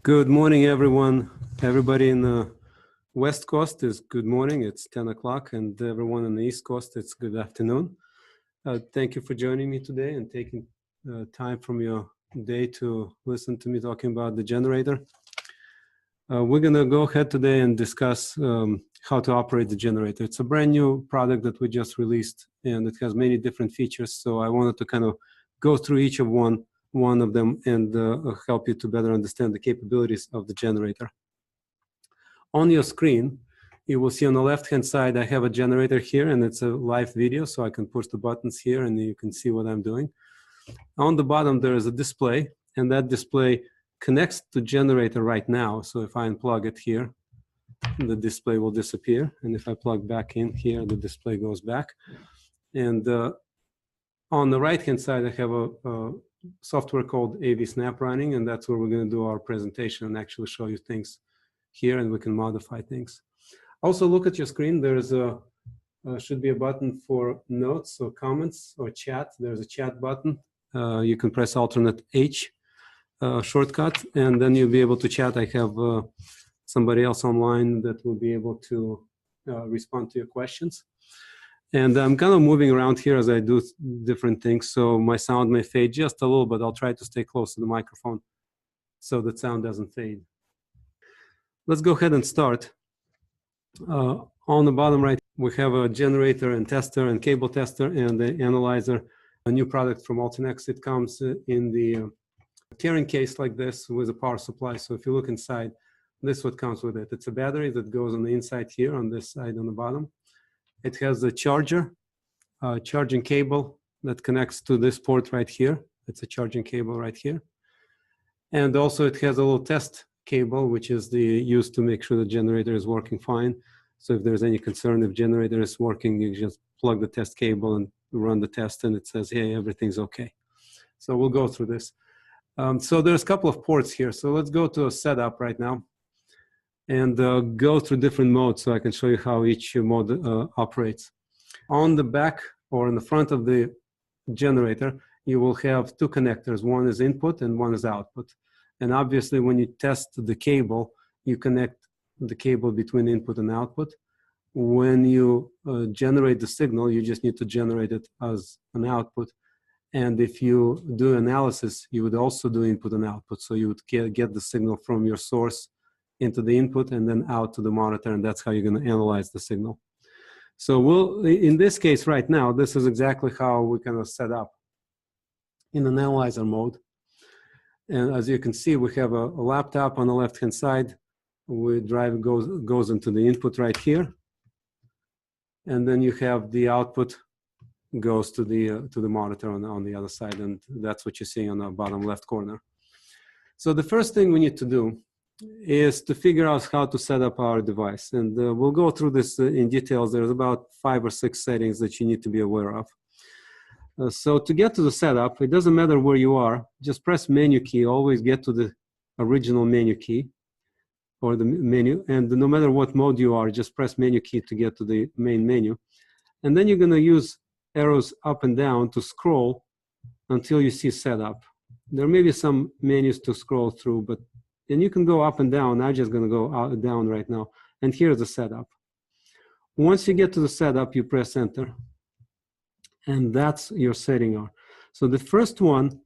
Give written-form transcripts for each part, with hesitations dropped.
Good morning, everyone. Everybody in the West Coast is good morning. It's 10 o'clock, and everyone on the East Coast, it's good afternoon. Thank you for joining me today and taking time from your day to listen to me talking about the generator. We're going to go ahead today and discuss how to operate the generator. It's a brand new product that we just released, and it has many different features. So I wanted to kind of go through each of one of them and help you to better understand the capabilities of the generator. On your screen, you will see on the left-hand side, I have a generator here, and it's a live video, so I can push the buttons here and you can see what I'm doing. On the bottom, there is a display, and that display connects to generator right now. So if I unplug it here, the display will disappear. And if I plug back in here, the display goes back. And on the right-hand side, I have a software called AV Snap running, and that's where we're going to do our presentation and actually show you things here, and we can modify things. Also, look at your screen. There's a should be a button for notes or comments or chat. There's a chat button. You can press alternate H shortcut, and then you'll be able to chat. I have somebody else online that will be able to respond to your questions. And I'm kind of moving around here as I do different things, so my sound may fade just a little bit. I'll try to stay close to the microphone so that sound doesn't fade. Let's go ahead and start. On the bottom right, we have a generator and tester and cable tester and the analyzer, a new product from Altinex. It comes in the carrying case like this with a power supply. So if you look inside, this is what comes with it. It's a battery that goes on the inside here, on this side on the bottom. It has a charger, charging cable that connects to this port right here. It's a charging cable right here. And also it has a little test cable, which is used to make sure the generator is working fine. So if there's any concern, if generator is working, you just plug the test cable and run the test, and it says, hey, everything's okay. So we'll go through this. So there's a couple of ports here. So let's go to a setup right now and go through different modes so I can show you how each mode operates. On the back or in the front of the generator, you will have two connectors. One is input and one is output. And obviously, when you test the cable, you connect the cable between input and output. When you generate the signal, you just need to generate it as an output. And if you do analysis, you would also do input and output. So you would get the signal from your source into the input and then out to the monitor, and that's how you're going to analyze the signal. So in this case right now, this is exactly how we kind of set up in an analyzer mode. And as you can see, we have a laptop on the left-hand side. Drive goes into the input right here, and then you have the output goes to the monitor on the other side, and that's what you see on the bottom left corner. So the first thing we need to do is to figure out how to set up our device, and we'll go through this in details. There's about 5 or 6 settings that you need to be aware of. So to get to the setup, it doesn't matter where you are, just press menu key. Always get to the original menu key or the menu, and no matter what mode you are, just press menu key to get to the main menu. And then you're going to use arrows up and down to scroll until you see setup. There may be some menus to scroll through, and you can go up and down. I'm just going to go down right now. And here's the setup. Once you get to the setup, you press enter. And that's your setting. So the first one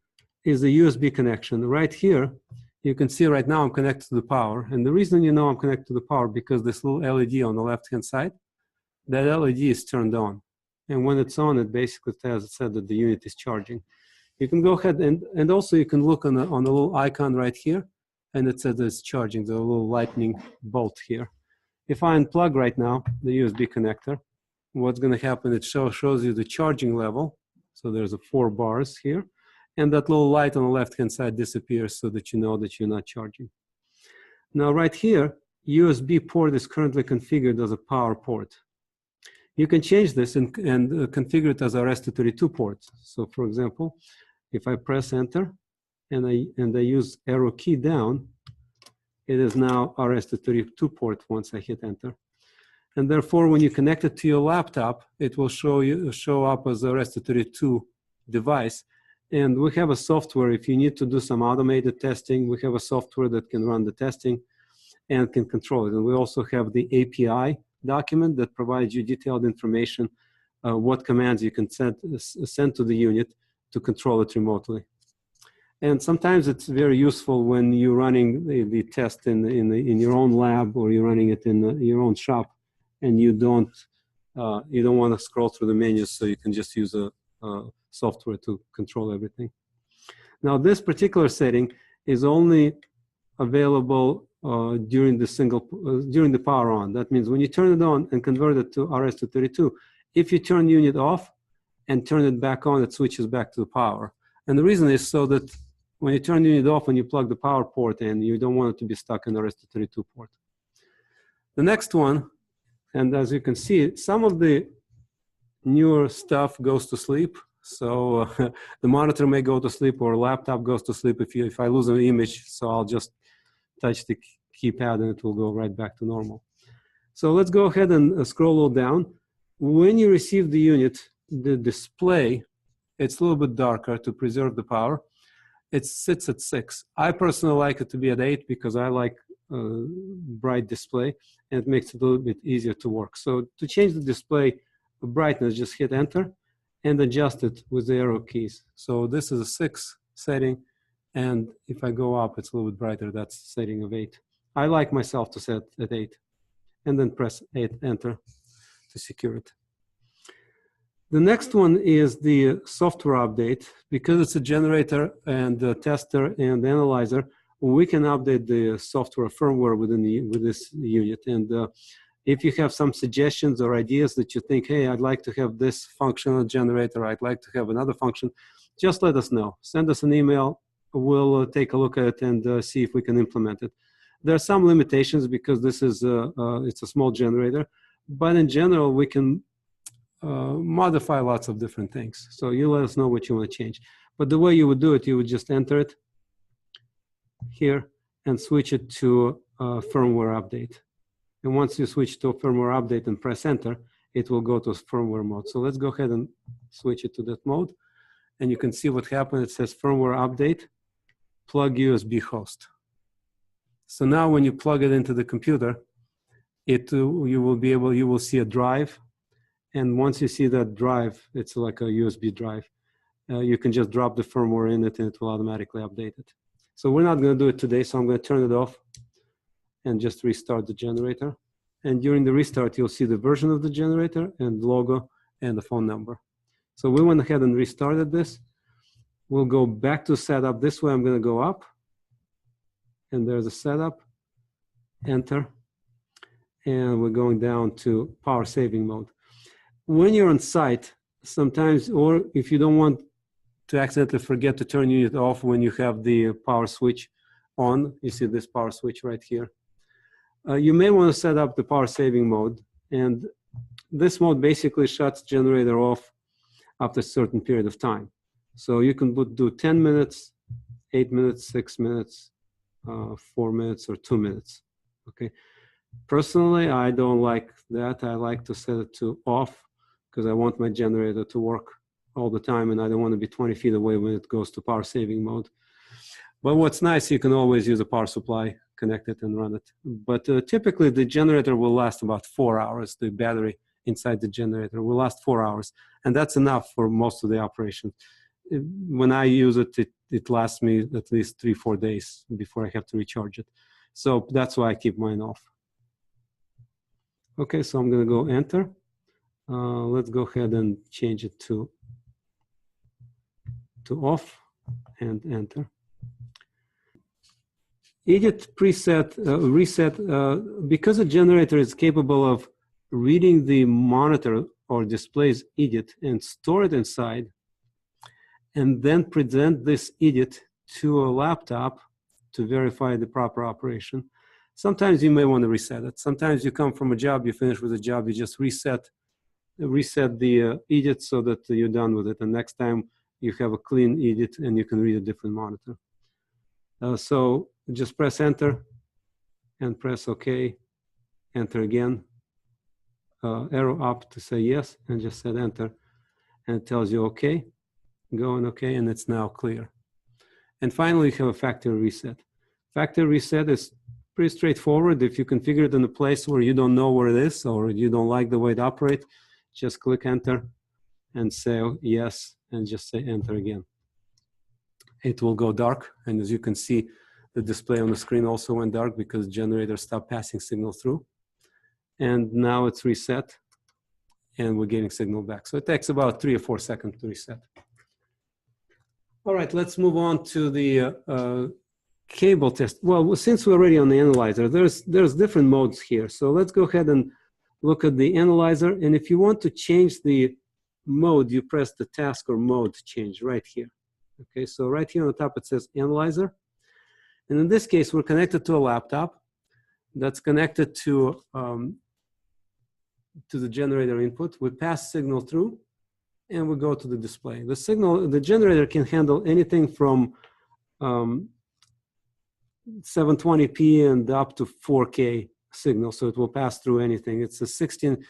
is the USB connection. Right here, you can see right now I'm connected to the power. And the reason you know I'm connected to the power, because this little LED on the left-hand side, that LED is turned on. And when it's on, it basically said that the unit is charging. You can go ahead and also you can look on the little icon right here, and it says it's charging, the little lightning bolt here. If I unplug right now the USB connector, what's going to happen, it shows you the charging level. So there's 4 bars here, and that little light on the left-hand side disappears so that you know that you're not charging. Now right here, USB port is currently configured as a power port. You can change this and configure it as a RS-232 port. So for example, if I press enter and I use arrow key down, it is now RS-232 port once I hit enter. And therefore, when you connect it to your laptop, it will show up as a RS-232 device, And we have a software, if you need to do some automated testing, we have a software that can run the testing and can control it. And we also have the API document that provides you detailed information, what commands you can send to the unit to control it remotely. And sometimes it's very useful when you're running the test in your own lab, or you're running it in your own shop, and you don't want to scroll through the menus, so you can just use a software to control everything. Now, this particular setting is only available during the power on. That means when you turn it on and convert it to RS-232, if you turn the unit off and turn it back on, it switches back to the power. And the reason is so that when you turn the unit off, when you plug the power port in, you don't want it to be stuck in the RS-232 port. The next one, and as you can see, some of the newer stuff goes to sleep. So the monitor may go to sleep, or laptop goes to sleep if I lose an image. So I'll just touch the keypad and it will go right back to normal. So let's go ahead and scroll down. When you receive the unit, the display, it's a little bit darker to preserve the power. It sits at 6. I personally like it to be at 8 because I like bright display, and it makes it a little bit easier to work. So to change the display brightness, just hit enter and adjust it with the arrow keys. So this is a 6 setting, and if I go up, it's a little bit brighter. That's setting of 8. I like myself to set at 8, and then press 8 enter to secure it. The next one is the software update. Because it's a generator and a tester and analyzer, we can update the software firmware with this unit. And if you have some suggestions or ideas that you think, hey, I'd like to have this functional generator, I'd like to have another function, just let us know. Send us an email. We'll take a look at it and see if we can implement it. There are some limitations because this is it's a small generator, but in general, we can modify lots of different things. So you let us know what you want to change. But the way you would do it, you would just enter it here and switch it to firmware update. And once you switch to a firmware update and press enter, it will go to firmware mode. So let's go ahead and switch it to that mode. And you can see what happened. It says firmware update, plug USB host. So now when you plug it into the computer, you will see a drive. And once you see that drive, it's like a USB drive. You can just drop the firmware in it and it will automatically update it. So we're not going to do it today, so I'm going to turn it off and just restart the generator. And during the restart, you'll see the version of the generator and logo and the phone number. So we went ahead and restarted this. We'll go back to setup. This way I'm going to go up. And there's a setup, enter. And we're going down to power saving mode. When you're on site, sometimes, or if you don't want to accidentally forget to turn unit off when you have the power switch on, you see this power switch right here. You may want to set up the power saving mode, and this mode basically shuts generator off after a certain period of time. So you can do 10 minutes, 8 minutes, 6 minutes, 4 minutes, or 2 minutes, okay? Personally, I don't like that. I like to set it to off because I want my generator to work all the time, and I don't want to be 20 feet away when it goes to power saving mode. But what's nice, you can always use a power supply, connect it and run it. But typically the generator will last about 4 hours. The battery inside the generator will last 4 hours, and that's enough for most of the operation. When I use it, it lasts me at least 3-4 days before I have to recharge it. So that's why I keep mine off. Okay, so I'm going to go enter. Let's go ahead and change it to off and enter. Idiot preset, reset, because a generator is capable of reading the monitor or displays idiot and store it inside, and then present this idiot to a laptop to verify the proper operation. Sometimes you may want to reset it. Sometimes you come from a job, you finish with a job, you just reset the idiot so that you're done with it. And next time you have a clean idiot and you can read a different monitor. So just press enter and press OK, enter again, arrow up to say yes, and just set enter, and it tells you OK. going okay, and it's now clear. And finally, you have a factory reset. Factory reset is pretty straightforward. If you configure it in a place where you don't know where it is or you don't like the way it operates, just click enter and say yes, and just say enter again. It will go dark, and as you can see, the display on the screen also went dark because the generator stopped passing signal through. And now it's reset, and we're getting signal back. So it takes about 3 or 4 seconds to reset. All right, let's move on to the cable test. Well, since we're already on the analyzer, there's different modes here. So let's go ahead and look at the analyzer. And if you want to change the mode, you press the task or mode change right here. Okay, so right here on the top it says analyzer. And in this case, we're connected to a laptop that's connected to the generator input. We pass signal through, and we go to the display. The generator can handle anything from 720p and up to 4K signal, so it will pass through anything. It's a 16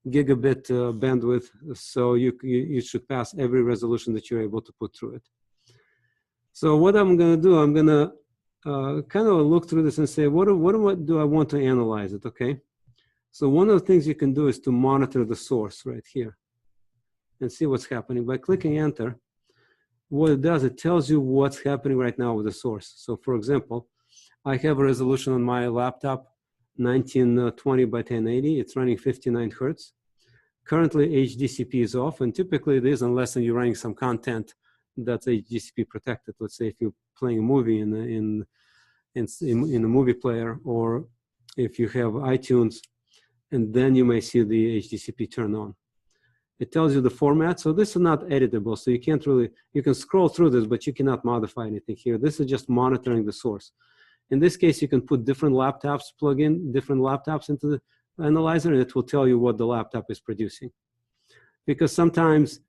gigabit bandwidth, so you should pass every resolution that you're able to put through it. So what I'm going to do, I'm going to kind of look through this and say, what do I want to analyze it, okay? So one of the things you can do is to monitor the source right here and see what's happening. By clicking enter, what it does, it tells you what's happening right now with the source. So for example, I have a resolution on my laptop, 1920 by 1080. It's running 59 Hertz. Currently, HDCP is off, and typically it is unless you're running some content that's HDCP protected. Let's say if you're playing a movie in a movie player, or if you have iTunes, and then you may see the HDCP turn on. It tells you the format, so this is not editable, so you can't really, you can scroll through this, but you cannot modify anything here. This is just monitoring the source. In this case, you can put different laptops, plug in different laptops into the analyzer, and it will tell you what the laptop is producing. Because sometimes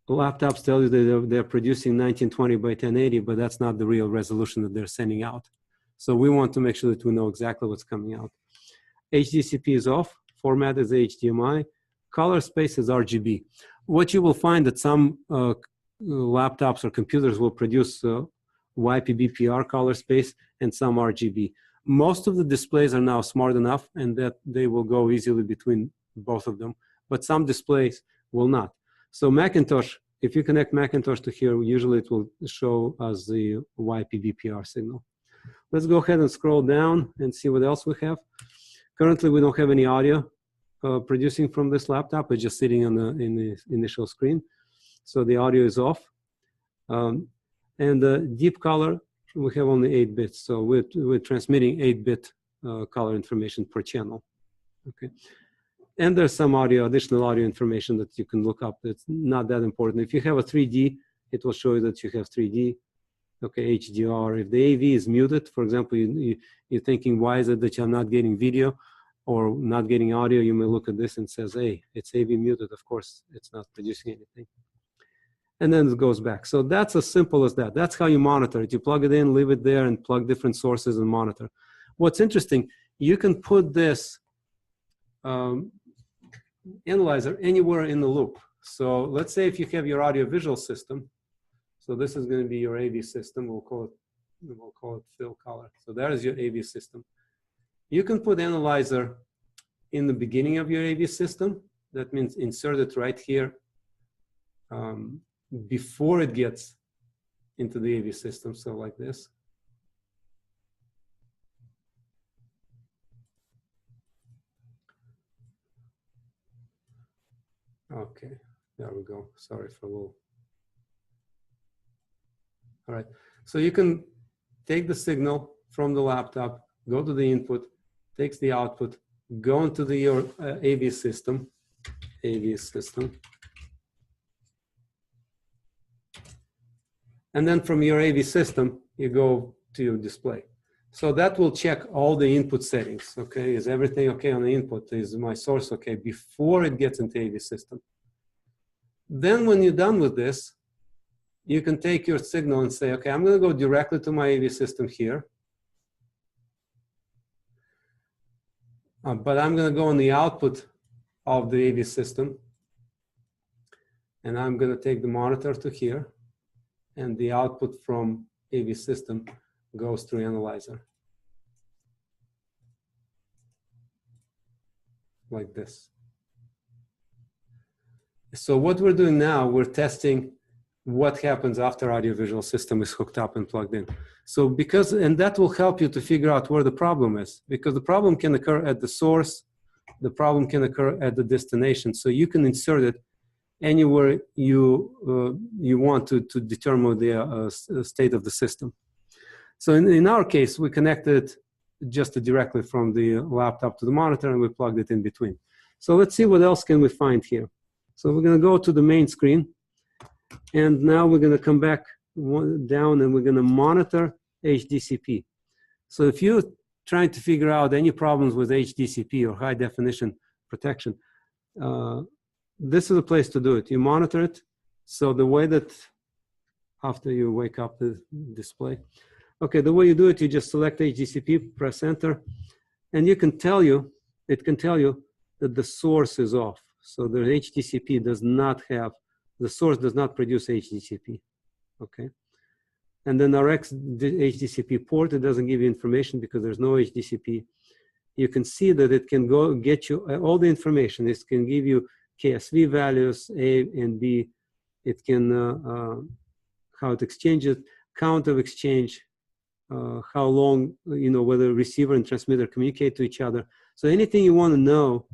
laptops tell you that they're producing 1920 by 1080, but that's not the real resolution that they're sending out. So we want to make sure that we know exactly what's coming out. HDCP is off, format is HDMI, color space is RGB. What you will find that some laptops or computers will produce YPBPR color space and some RGB. Most of the displays are now smart enough and that they will go easily between both of them, but some displays will not. So Macintosh, if you connect Macintosh to here, usually it will show us the YPBPR signal. Let's go ahead and scroll down and see what else we have. Currently, we don't have any audio producing from this laptop. It's just sitting on in the initial screen. So the audio is off. And the deep color, we have only 8 bits. So we're transmitting 8-bit color information per channel. Okay. And there's some additional audio information that you can look up. It's not that important. If you have a 3D, it will show you that you have 3D. Okay, HDR. If the AV is muted, for example, you're thinking, why is it that I'm not getting video or not getting audio? You may look at this and says, hey, it's AV muted. Of course, it's not producing anything. And then it goes back. So that's as simple as that. That's how you monitor it. You plug it in, leave it there, and plug different sources and monitor. What's interesting, you can put this analyzer anywhere in the loop. So let's say if you have your audio-visual system, so this is going to be your AV system. We'll call it fill color. So that is your AV system. You can put analyzer in the beginning of your AV system. That means insert it right here before it gets into the AV system. So like this. Okay, there we go. Sorry for a little. All right, so you can take the signal from the laptop, go to the input, takes the output, go into your AV system, and then from your AV system, you go to your display. So that will check all the input settings, okay? Is everything okay on the input? Is my source okay before it gets into AV system? Then when you're done with this, you can take your signal and say, okay, I'm going to go directly to my AV system here. But I'm going to go on the output of the AV system. And I'm going to take the monitor to here. and the output from AV system goes through analyzer, like this. So what we're doing now, we're testing what happens after audiovisual system is hooked up and plugged in. So and that will help you to figure out where the problem is, because the problem can occur at the source, the problem can occur at the destination. So you can insert it anywhere you want to determine the state of the system. So in our case, we connected just directly from the laptop to the monitor, and we plugged it in between. So let's see what else can we find here. So we're going to go to the main screen, and now we're going to come back down, and we're going to monitor HDCP. So if you're trying to figure out any problems with HDCP or high definition protection, this is a place to do it. You monitor it. So the way that, after you wake up the display, okay, the way you do it, you just select HDCP, press enter, and it can tell you that the source is off. So the HDCP does not have, the source does not produce HDCP, okay? And then our HDCP port, it doesn't give you information because there's no HDCP. You can see that it can go get you all the information. It can give you KSV values, A and B. It can, how it exchanges, count of exchange, how long, whether receiver and transmitter communicate to each other. So anything you want to know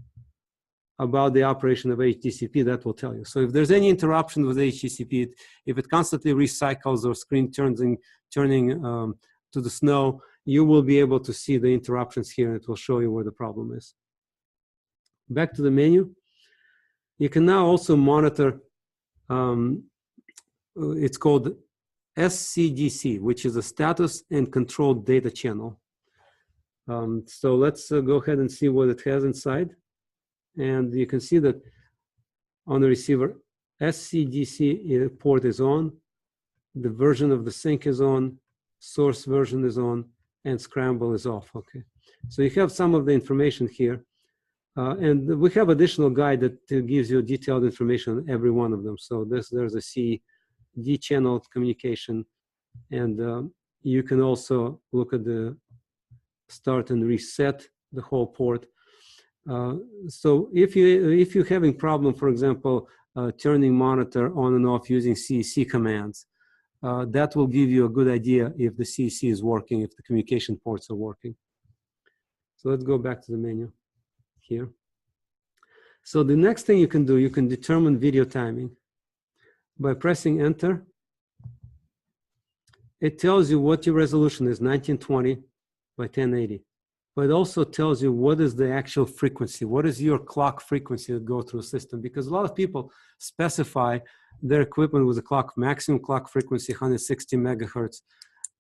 about the operation of HDCP, that will tell you. So if there's any interruption with HDCP, if it constantly recycles or screen turning to the snow, you will be able to see the interruptions here, and it will show you where the problem is. Back to the menu. You can now also monitor, it's called SCDC, which is a status and control data channel. So let's go ahead and see what it has inside. And you can see that on the receiver, SCDC port is on, the version of the sync is on, source version is on, and scramble is off, okay? So you have some of the information here. And we have additional guide that gives you detailed information on every one of them. So there's a CD channel communication, and you can also look at the start and reset the whole port. So if you're having problem, for example, turning monitor on and off using CEC commands, that will give you a good idea if the CEC is working, if the communication ports are working. So let's go back to the menu here. So the next thing you can do, you can determine video timing. By pressing enter, it tells you what your resolution is, 1920 by 1080. But it also tells you what is the actual frequency, what is your clock frequency that go through a system, because a lot of people specify their equipment with a maximum clock frequency, 160 megahertz.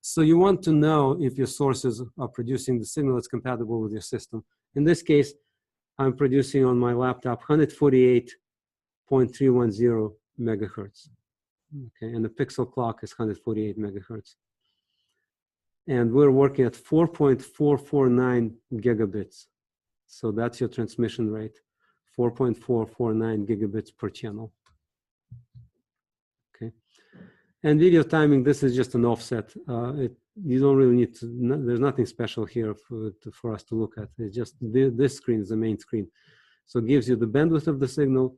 So you want to know if your sources are producing the signal that's compatible with your system. In this case, I'm producing on my laptop 148.310 megahertz. Okay, and the pixel clock is 148 megahertz. And we're working at 4.449 gigabits. So that's your transmission rate, 4.449 gigabits per channel. Okay. And video timing, this is just an offset. You don't really need to, there's nothing special here for us to look at. It's just this screen is the main screen. So it gives you the bandwidth of the signal,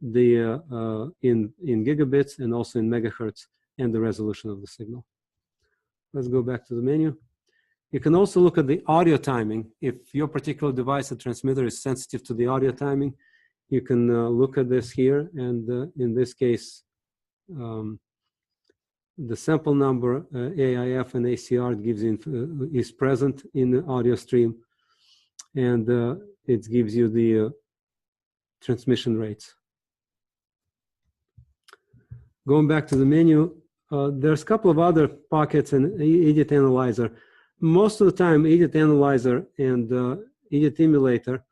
the in gigabits and also in megahertz, and the resolution of the signal. Let's go back to the menu. You can also look at the audio timing. If your particular device or transmitter is sensitive to the audio timing, you can look at this here. And in this case, the sample number, AIF and ACR gives you, is present in the audio stream. And it gives you the transmission rates. Going back to the menu, there's a couple of other pockets in Idiot Analyzer. Most of the time, Idiot Analyzer and Idiot Emulator,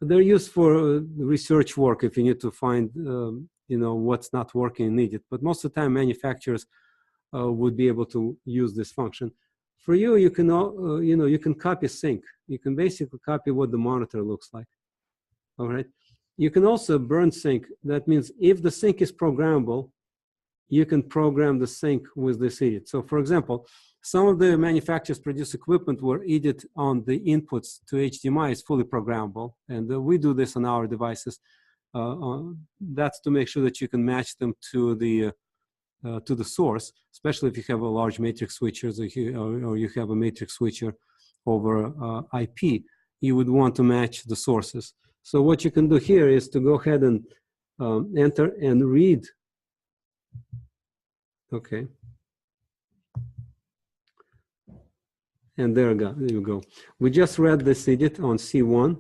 they're used for research work if you need to find what's not working in Idiot. But most of the time, manufacturers would be able to use this function. For you, you can you can copy sync. You can basically copy what the monitor looks like. All right. You can also burn sync. That means if the sync is programmable, you can program the sync with this idiot. So for example, some of the manufacturers produce equipment where idiot on the inputs to HDMI is fully programmable. And we do this on our devices. That's to make sure that you can match them to the source, especially if you have a large matrix switchers or you have a matrix switcher over IP, you would want to match the sources. So what you can do here is to go ahead and enter and read. Okay. And there you go. We just read this idiot on C1,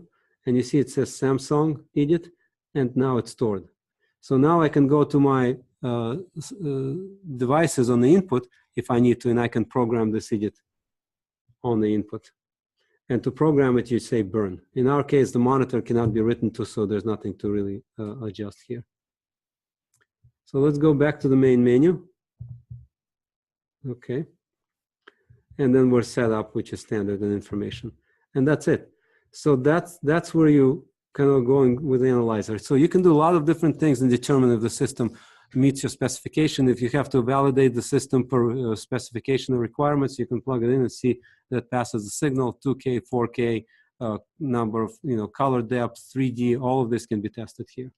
and you see it says Samsung idiot, and now it's stored. So now I can go to my devices on the input if I need to, and I can program this idiot on the input. And to program it, you say burn. In our case, the monitor cannot be written to, so there's nothing to really adjust here. So let's go back to the main menu. Okay. And then we're set up, which is standard and information. And that's it. So that's where you kind of going with the analyzer. So you can do a lot of different things and determine if the system meets your specification. If you have to validate the system per specification or requirements, you can plug it in and see that passes the signal, 2K, 4K, number of, color depth, 3D, all of this can be tested here.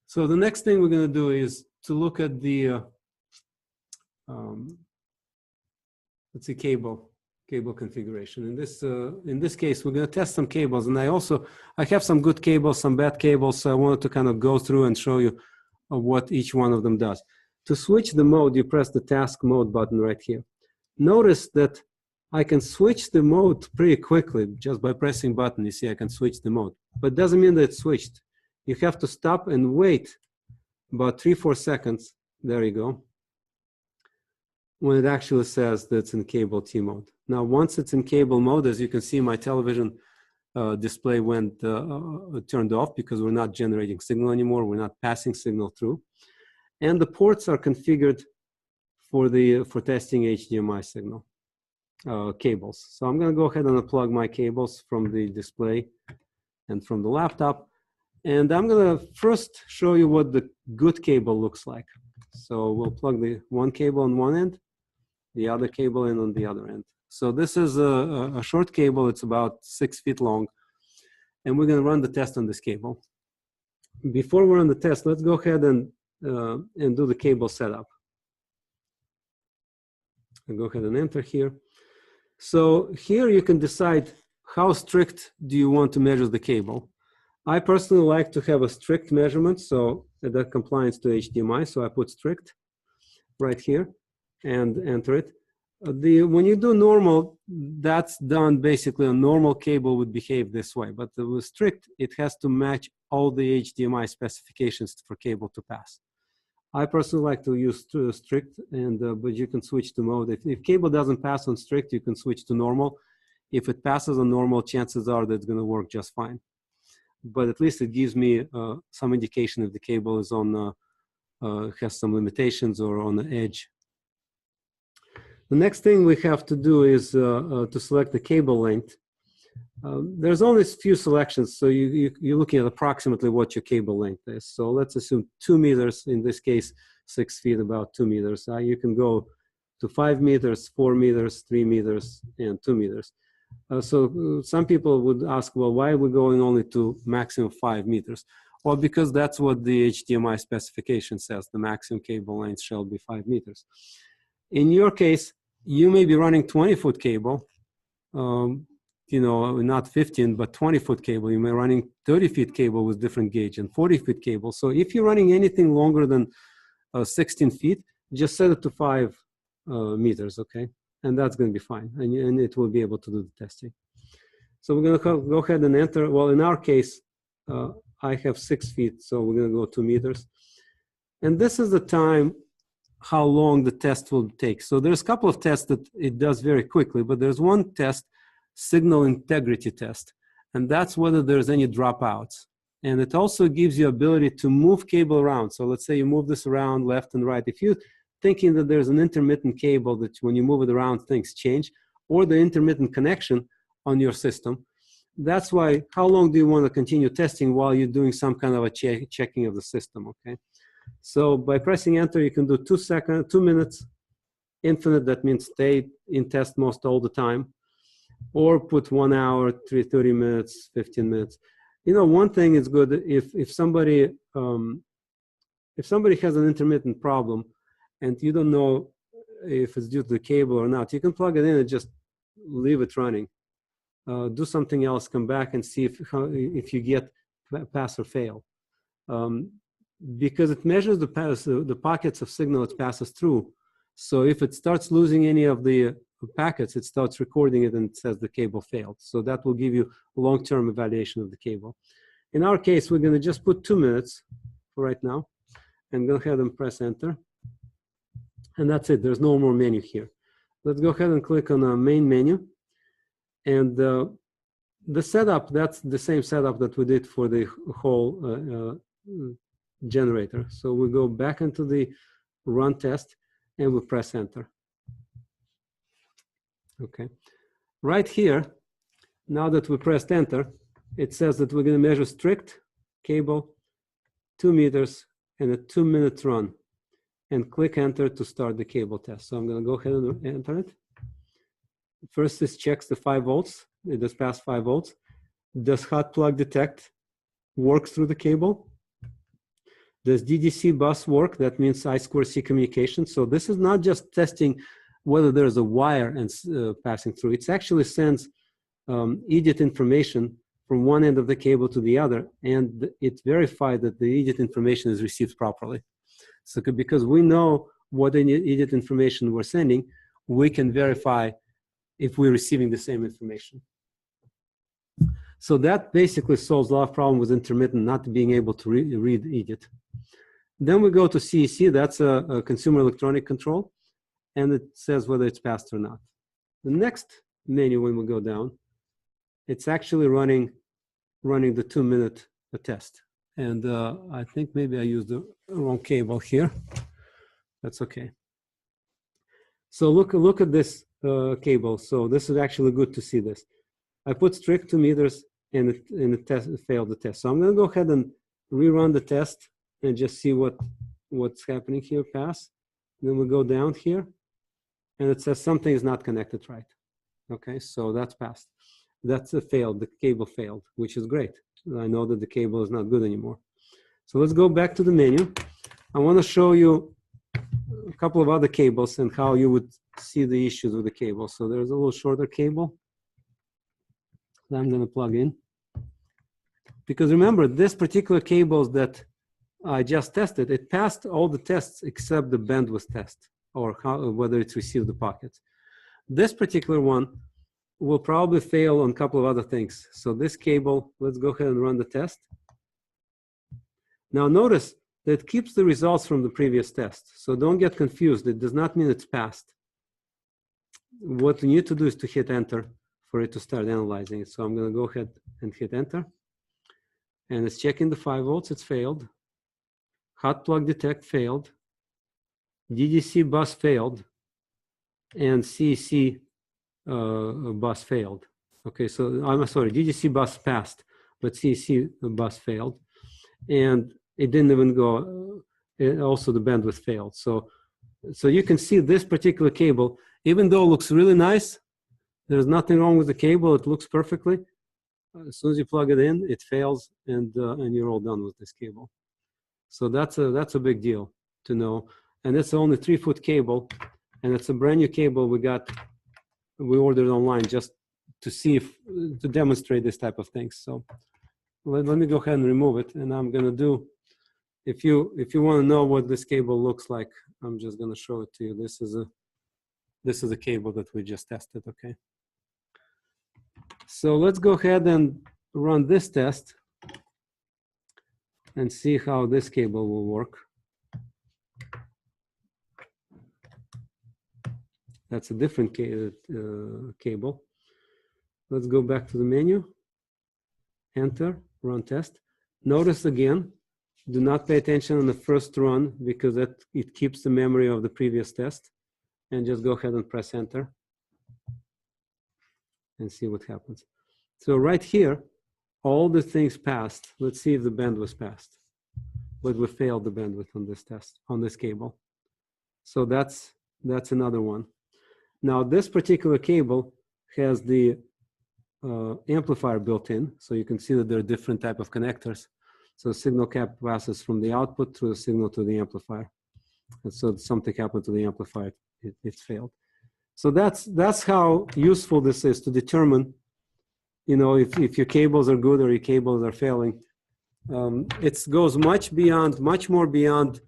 So the next thing we're going to do is to look at the let's see, cable configuration. In this case, we're going to test some cables, and I have some good cables, some bad cables. So I wanted to kind of go through and show you what each one of them does. To switch the mode, you press the task mode button right here. Notice that I can switch the mode pretty quickly just by pressing button. You see, I can switch the mode, but it doesn't mean that it's switched. You have to stop and wait about 3-4 seconds. There you go. When it actually says that it's in cable T mode. Now, once it's in cable mode, as you can see, my television display went turned off because we're not generating signal anymore. We're not passing signal through. And the ports are configured for testing HDMI signal cables. So I'm going to go ahead and unplug my cables from the display and from the laptop. And I'm going to first show you what the good cable looks like. So we'll plug the one cable on one end, the other cable in on the other end. So this is a short cable. It's about 6 feet long. And we're going to run the test on this cable. Before we run the test, let's go ahead and do the cable setup. I'll go ahead and enter here. So here you can decide how strict do you want to measure the cable. I personally like to have a strict measurement, so that compliance to HDMI. So I put strict right here and enter it. When you do normal, that's done basically a normal cable would behave this way. But with strict, it has to match all the HDMI specifications for cable to pass. I personally like to use strict, but you can switch to mode. If cable doesn't pass on strict, you can switch to normal. If it passes on normal, chances are that it's going to work just fine. But at least it gives me some indication if the cable is on has some limitations or on the edge. The next thing we have to do is to select the cable length. There's only a few selections, so you're looking at approximately what your cable length is. So let's assume 2 meters, in this case 6 feet, about 2 meters. You can go to 5 meters, 4 meters, 3 meters, and 2 meters. So some people would ask, well, why are we going only to maximum 5 meters? Well, because that's what the HDMI specification says. The maximum cable length shall be 5 meters. In your case, you may be running 20-foot cable, not 15, but 20-foot cable. You may be running 30-foot cable with different gauge and 40-foot cable. So if you're running anything longer than 16 feet, just set it to 5 meters, okay? And that's going to be fine, and it will be able to do the testing. So we're going to go ahead and enter. Well, in our case, I have 6 feet, so we're going to go 2 meters. And this is the time how long the test will take. So there's a couple of tests that it does very quickly, but there's one test, signal integrity test, and that's whether there's any dropouts. And it also gives you ability to move cable around. So let's say you move this around left and right. If you're thinking that there's an intermittent cable that when you move it around, things change, or the intermittent connection on your system, that's why, how long do you want to continue testing while you're doing some kind of a checking of the system, okay? So by pressing enter, you can do 2 minutes, infinite, that means stay in test most all the time, or put 1 hour, 30 minutes, 15 minutes. You know, one thing is good if somebody has an intermittent problem and you don't know if it's due to the cable or not, you can plug it in and just leave it running. Do something else, come back and see if you get pass or fail. Because it measures the pockets of signal it passes through. So if it starts losing any of the packets, it starts recording it and it says the cable failed. So that will give you a long-term evaluation of the cable. In our case, we're going to just put 2 minutes for right now and go ahead and press enter. And that's it. There's no more menu here. Let's go ahead and click on the main menu. And the setup, that's the same setup that we did for the whole generator. So we go back into the run test and we press enter. Okay. Right here, now that we pressed enter, it says that we're going to measure strict cable, 2 meters, and a 2-minute run, and click enter to start the cable test. So I'm going to go ahead and enter it. First, this checks the 5 volts. It does pass 5 volts. Does hot plug detect work through the cable? Does DDC bus work? That means I2C communication. So this is not just testing whether there's a wire and passing through. It actually sends idiot information from one end of the cable to the other, and it verified that the idiot information is received properly. So because we know what idiot information we're sending, we can verify if we're receiving the same information. So that basically solves a lot of problems with intermittent not being able to read idiot. Then we go to CEC, that's a consumer electronic control, and it says whether it's passed or not. The next menu, when we go down, it's actually running the 2-minute test. And I think maybe I used the wrong cable here. That's okay. So look at this cable. So this is actually good to see this. I put strict 2 meters and it failed the test. So I'm going to go ahead and rerun the test and just see what's happening here. Pass. Then we go down here and it says something is not connected right. Okay, so that's passed. That's a failed. The cable failed, which is great. I know that the cable is not good anymore. So let's go back to the menu. I want to show you a couple of other cables and how you would see the issues with the cable. So there's a little shorter cable that I'm going to plug in. Because remember, this particular cables that I just tested, it passed all the tests except the bandwidth test, or whether it's received the packets. This particular one will probably fail on a couple of other things. So this cable, let's go ahead and run the test. Now notice that it keeps the results from the previous test. So don't get confused. It does not mean it's passed. What we need to do is to hit enter for it to start analyzing it. So I'm going to go ahead and hit enter. And it's checking the 5 volts. It's failed. Hot plug detect failed. DDC bus failed. And CEC bus failed. Okay, so I'm sorry, DDC bus passed, but CEC bus failed. And it didn't even go, also the bandwidth failed. So you can see this particular cable, even though it looks really nice, there's nothing wrong with the cable, it looks perfectly. As soon as you plug it in, it fails, and you're all done with this cable. So that's a big deal to know. And it's only 3-foot cable, and it's a brand new cable we ordered online just to see to demonstrate this type of things. So let me go ahead and remove it, and I'm going to do. If you want to know what this cable looks like, I'm just going to show it to you. This is a cable that we just tested. Okay. So let's go ahead and run this test and see how this cable will work. That's a different cable. Let's go back to the menu, enter, run test. Notice again, do not pay attention on the first run because it keeps the memory of the previous test, and just go ahead and press enter and see what happens. So right here, all the things passed. Let's see if the band was passed. but we failed the bandwidth on this test, on this cable. So that's another one. Now this particular cable has the amplifier built in, so you can see that there are different type of connectors. So signal cap passes from the output through the signal to the amplifier. And so something happened to the amplifier, it failed. So that's how useful this is to determine, you know, if your cables are good or your cables are failing. It goes much more beyond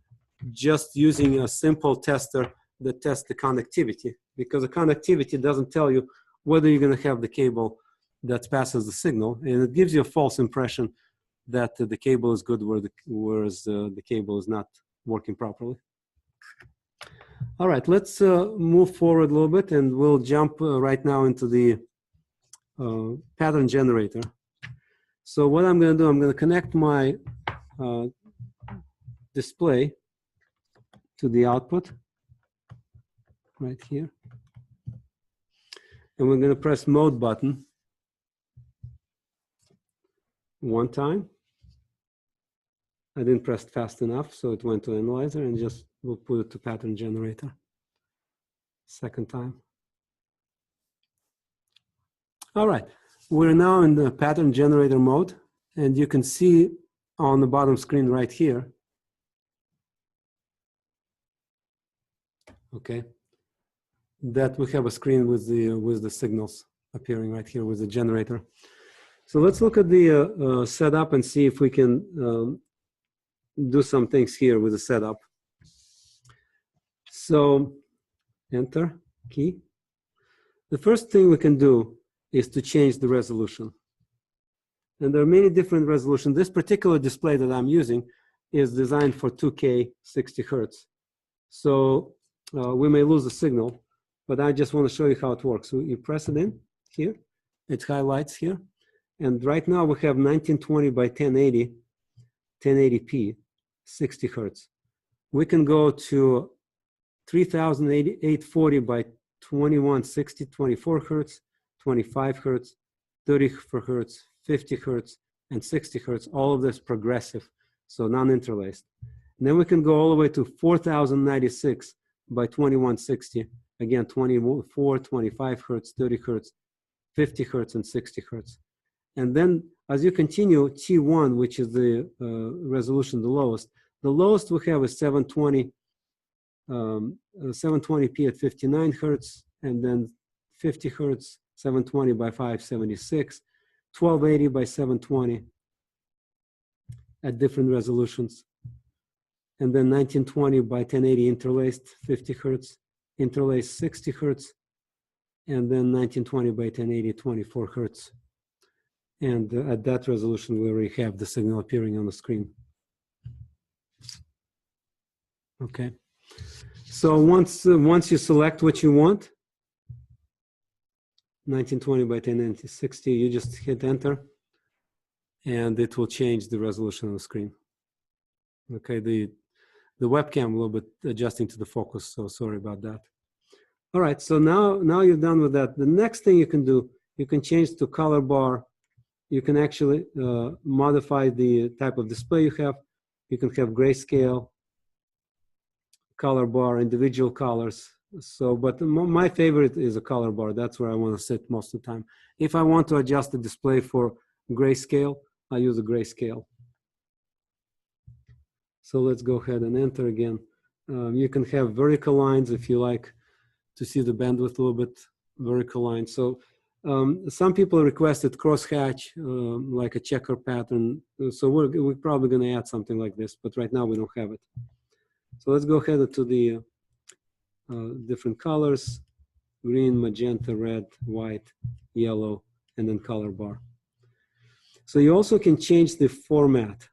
just using a simple tester that tests the conductivity, because the conductivity doesn't tell you whether you're going to have the cable that passes the signal, and it gives you a false impression that the cable is good whereas the cable is not working properly. All right, let's move forward a little bit, and we'll jump right now into the pattern generator. So what I'm going to do, I'm going to connect my display to the output right here. And we're going to press mode button one time. I didn't press fast enough, so it went to analyzer, and just we'll put it to pattern generator. Second time. All right, we're now in the pattern generator mode, and you can see on the bottom screen right here, okay, that we have a screen with the signals appearing right here with the generator. So let's look at the setup and see if we can do some things here with the setup. So enter key. The first thing we can do is to change the resolution. And there are many different resolutions. This particular display that I'm using is designed for 2K 60 Hertz. So we may lose the signal, but I just want to show you how it works. So you press it in here, it highlights here. And right now we have 1920 by 1080, 1080p, 60 Hertz. We can go to 3840 by 2160, 24 Hertz, 25 Hertz, 30 Hertz, 50 Hertz, and 60 Hertz, all of this progressive, so non-interlaced. And then we can go all the way to 4096 by 2160, again, 24, 25 Hertz, 30 Hertz, 50 Hertz, and 60 Hertz. And then as you continue, T1, which is the resolution, the lowest we have is 720, 720p at 59 Hertz, and then 50 Hertz, 720 by 576, 1280 by 720 at different resolutions. And then 1920 by 1080 interlaced, 50 Hertz, interlaced 60 Hertz, and then 1920 by 1080, 24 Hertz. And at that resolution, we already have the signal appearing on the screen. Okay. So once you select what you want, 1920 by 1080, you just hit enter, and it will change the resolution on the screen. Okay, the webcam a little bit adjusting to the focus, so sorry about that. All right, so now you're done with that. The next thing you can do, you can change to color bar. You can actually modify the type of display you have. You can have grayscale, color bar, individual colors. So, but my favorite is a color bar. That's where I want to sit most of the time. If I want to adjust the display for grayscale, I use a grayscale. So let's go ahead and enter again. You can have vertical lines if you like to see the bandwidth a little bit, vertical lines. So some people requested crosshatch, like a checker pattern. So we're probably going to add something like this, but right now we don't have it. So let's go ahead to the different colors: green, magenta, red, white, yellow, and then color bar. So you also can change the format.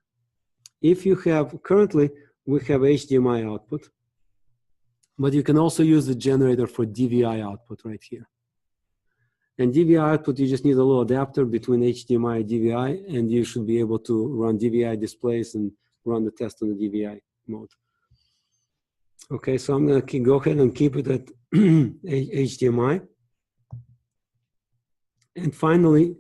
If you have, currently we have HDMI output, but you can also use the generator for DVI output right here. And DVI output, you just need a little adapter between HDMI and DVI, and you should be able to run DVI displays and run the test on the DVI mode. Okay, so I'm going to go ahead and keep it at HDMI. And finally,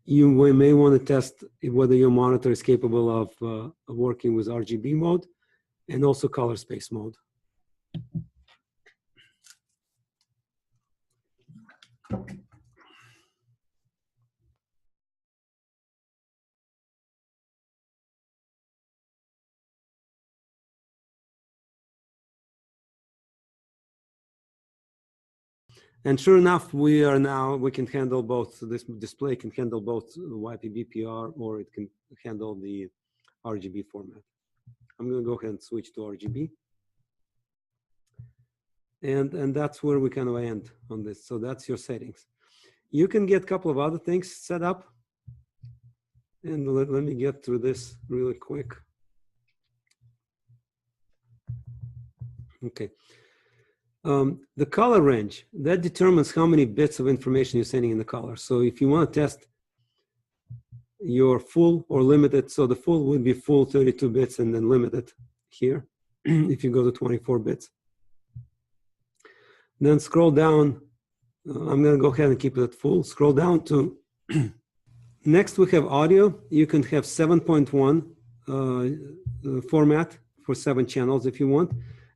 You may want to test whether your monitor is capable of working with RGB mode and also color space mode. And sure enough, we can handle both. This display can handle both YPBPR, or it can handle the RGB format. I'm going to go ahead and switch to RGB. And that's where we kind of end on this. So that's your settings. You can get a couple of other things set up. And let me get through this really quick. Okay. The color range, that determines how many bits of information you're sending in the color. So if you want to test your full or limited, so the full would be full 32 bits and then limited here, if you go to 24 bits. Then scroll down. I'm going to go ahead and keep it at full. Scroll down to, next we have audio. You can have 7.1 format for 7 channels if you want.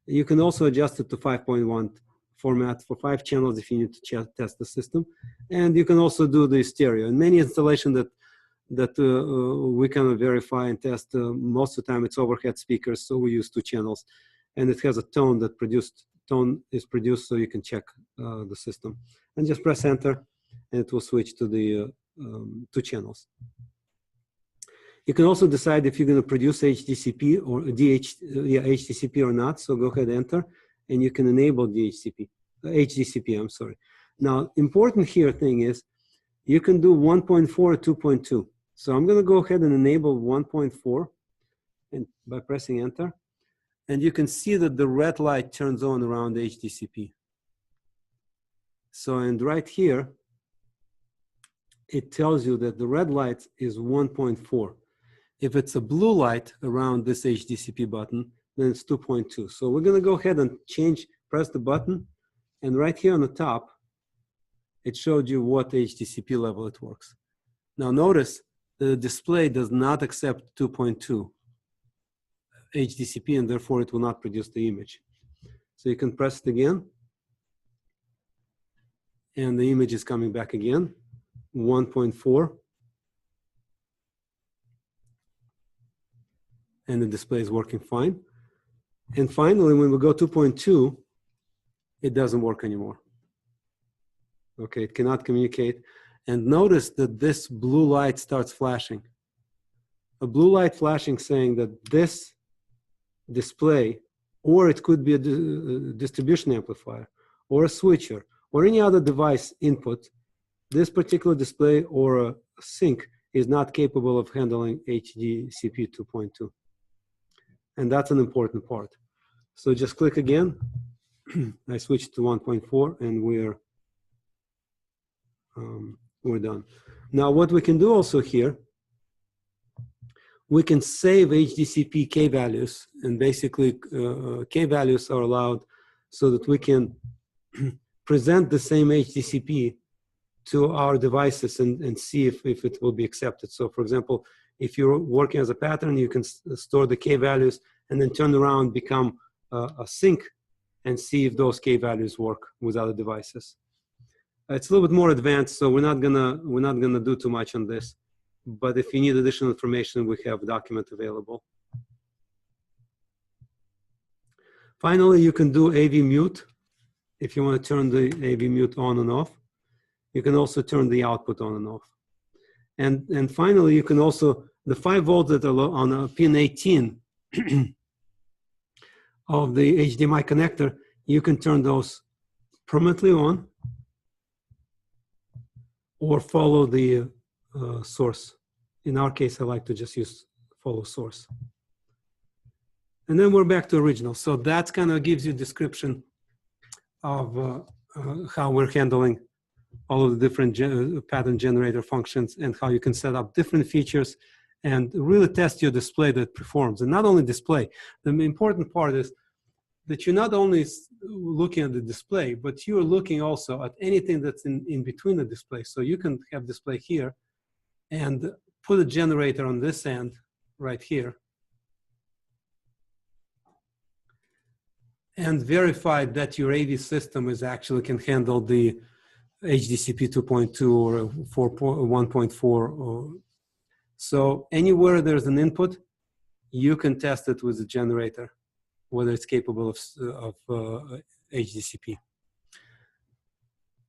You can also adjust it to 5.1 format for 5 channels if you need to test the system. And you can also do the stereo. In many installations that we can verify and test, most of the time it's overhead speakers, so we use 2 channels. And it has a tone that tone is produced, so you can check the system. And just press enter, and it will switch to the 2 channels. You can also decide if you're going to produce HDCP or HDCP or not. So go ahead, enter, and you can enable HDCP. I'm sorry. Now, important here thing is you can do 1.4 or 2.2. So I'm going to go ahead and enable 1.4, and by pressing enter, and you can see that the red light turns on around HDCP. So, and right here, it tells you that the red light is 1.4. If it's a blue light around this HDCP button, then it's 2.2. So we're going to go ahead and press the button, and right here on the top, it showed you what HDCP level it works. Now notice the display does not accept 2.2 HDCP, and therefore it will not produce the image. So you can press it again, and the image is coming back again, 1.4. And the display is working fine. And finally, when we go 2.2, it doesn't work anymore. Okay, it cannot communicate. And notice that this blue light starts flashing. A blue light flashing saying that this display, or it could be a distribution amplifier, or a switcher, or any other device input, this particular display or a sync is not capable of handling HDCP 2.2. And that's an important part. So just click again. I switched to 1.4, and we're done. Now what we can do also here, we can save HDCP K values, and basically K values are allowed so that we can present the same HDCP to our devices and see if it will be accepted. So for example, if you're working as a pattern, you can store the K values and then turn around, become a sync, and see if those K values work with other devices. It's a little bit more advanced, so we're not gonna do too much on this. But if you need additional information, we have a document available. Finally, you can do AV mute if you want to turn the AV mute on and off. You can also turn the output on and off. And finally, you can also, the 5 volts that are on pin 18 of the HDMI connector, you can turn those permanently on or follow the source. In our case, I like to just use follow source. And then we're back to original. So that kind of gives you a description of how we're handling all of the different pattern generator functions and how you can set up different features and really test your display that performs. And not only display, the important part is that you're not only looking at the display, but you're looking also at anything that's in between the display. So you can have display here, and put a generator on this end right here, and verify that your AV system is actually can handle the HDCP 2.2 or 1.4. So anywhere there's an input, you can test it with the generator, whether it's capable of HDCP.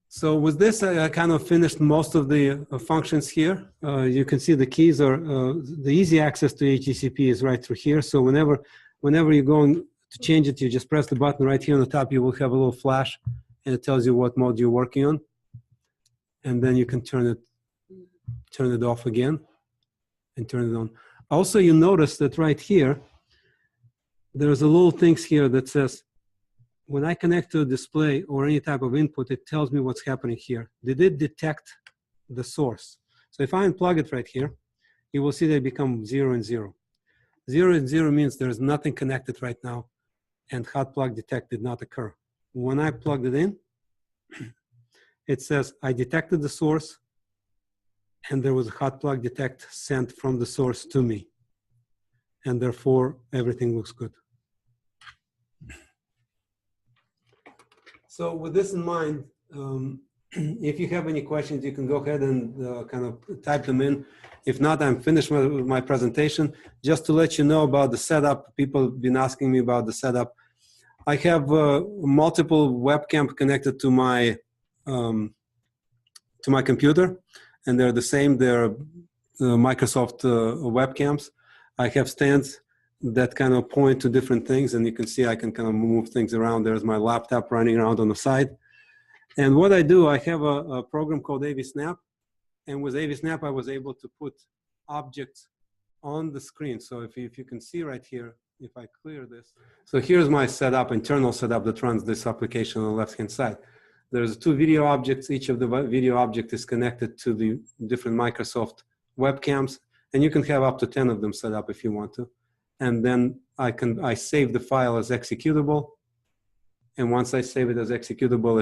So with this, I kind of finished most of the functions here. You can see the keys are, the easy access to HDCP is right through here. So whenever you're going to change it, you just press the button right here on the top. You will have a little flash, and it tells you what mode you're working on. And then you can turn it off again and turn it on. Also, you notice that right here, there's a little things here that says, when I connect to a display or any type of input, it tells me what's happening here. Did it detect the source? So if I unplug it right here, you will see they become 0 and 0. 0 and 0 means there's nothing connected right now, and hot plug detect did not occur. When I plugged it in, it says I detected the source, and there was a hot plug detect sent from the source to me. And therefore, everything looks good. So with this in mind, if you have any questions, you can go ahead and kind of type them in. If not, I'm finished with my presentation. Just to let you know about the setup, people have been asking me about the setup. I have multiple webcams connected to my computer, and they're the same. They're Microsoft webcams. I have stands that kind of point to different things, and you can see I can kind of move things around. There's my laptop running around on the side. And what I do, I have a program called AV Snap, and with AV Snap, I was able to put objects on the screen. So if you can see right here, if I clear this. So here's my setup, internal setup that runs this application on the left-hand side. There's 2 video objects. Each of the video object is connected to the different Microsoft webcams, and you can have up to 10 of them set up if you want to. And then I save the file as executable. And once I save it as executable,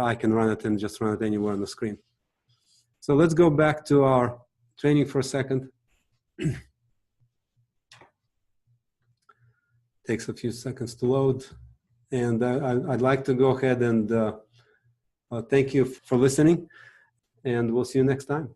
I can run it and just run it anywhere on the screen. So let's go back to our training for a second. Takes a few seconds to load. And I'd like to go ahead and thank you for listening. And we'll see you next time.